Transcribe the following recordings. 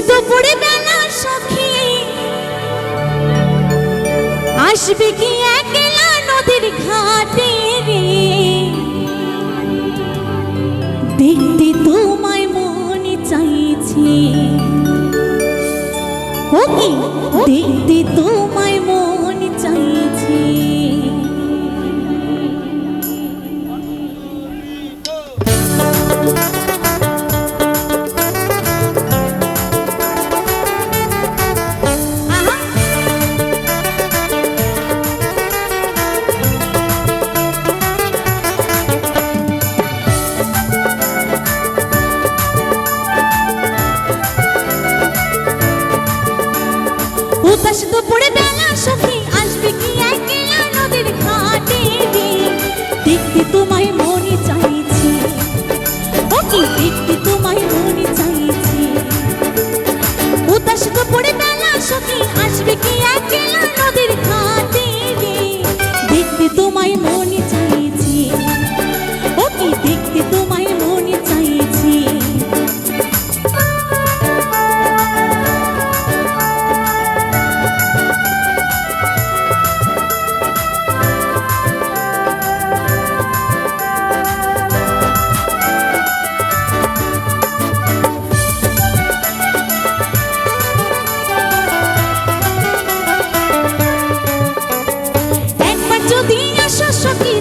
দুপুরে বেলা সখী আসবে কি একলা নদীর ঘাটে রে, দেখতে তোমায় মনে চাইছে, ও কি দেখতে তোমায় মনে চাইছে। উদাস দুপুরে বেলা সখী আসবে কি একলা নদীর ঘাটে রে, দেখতে তোমায় মনে চাইছে, ও কি দেখতে তোমায় মনে চাইছে। উদাস দুপুরে বেলা সখী আসবে কি একলা নদীর ঘাটে রে, দেখতে তোমায় মনে চাইছে, ও কি দেখতে তোমায় মনে চাইছে।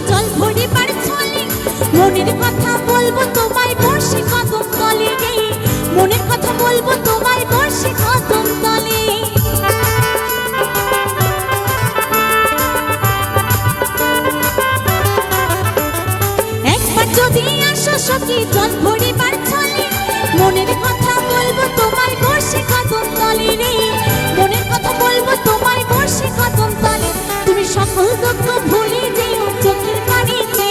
জল ভরে পার চলে মনের কথা বলবো তোমায় বসে কদম তলে রে, মনের কথা বলবো তোমায় বসে কদম তলে। একবার যদি আসো সখী জল ভরে পার চলে মনের কথা বলবো তোমায় বসে কদম তলে রে, মনের কথা বলবো তোমায় বসে কদম তলে। তুমি সকল দুঃখ ভুলে যেও চোখের পানিতে,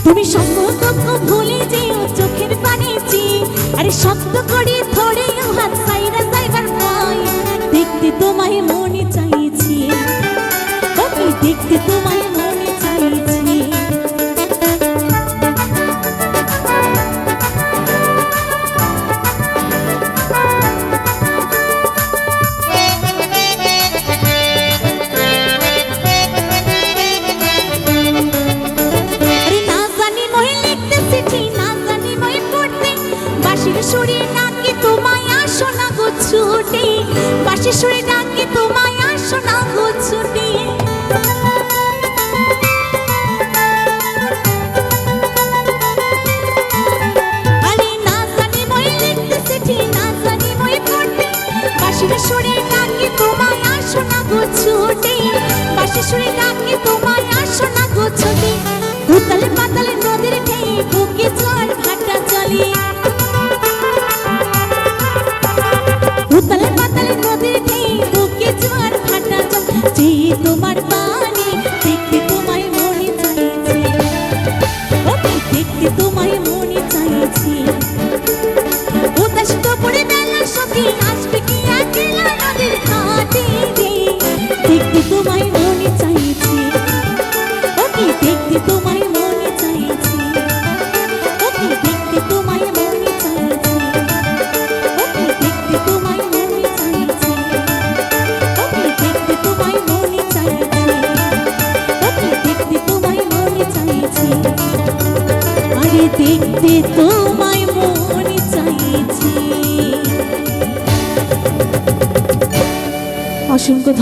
তুমি সকল দুঃখ ভুলে যেও চোখের পানিতে। আরে শক্ত করে ধরে হাত ছাইরা যাইবার ভয়, দেখতে তোমায় মনে চাইছি, ও কি দেখতে তোমায় মনে চাইছি। সুরে ডাকে তোমায় আসো না গো ছুটে, বাঁশির সুরে ডাকে তোমায় আসো না গো ছুটে। আরে না জানি মই লিখতে চিঠি, না জানি মই পড়তে, বাঁশির সুরে ডাকে তোমায় আসো না গো ছুটে, বাঁশির সুরে ডাকে তোমায় আসো না গো ছুটে। উতালে পাতালে নদীর ঢেউ বুকে ঝড় ভাটা চলে, উতালে পাতালে নদীর ঢেউ বুকে ঝড় ভাটা চলে। তোমার পানি দেখতে তোমায় মনে চাইছে, ও দেখতে তোমায় মনে চাইছে। উদাস দুপুরে বেলা সখী আসবে কি একলা নদীর ঘাটে রে, দেখতে তোমায় মনে চাইছে, ও দেখতে তোমায় মনে চাইছে, ও দেখতে তোমায় মনে চাইছে, ও দেখতে তোমায় মনে চাইছে, ও দেখতে তোমায় মনে চাইছে, ও দেখতে তোমায় মনে চাইছে। আরে দেখতে তোমায় মনে চাইছে। অসংখ্য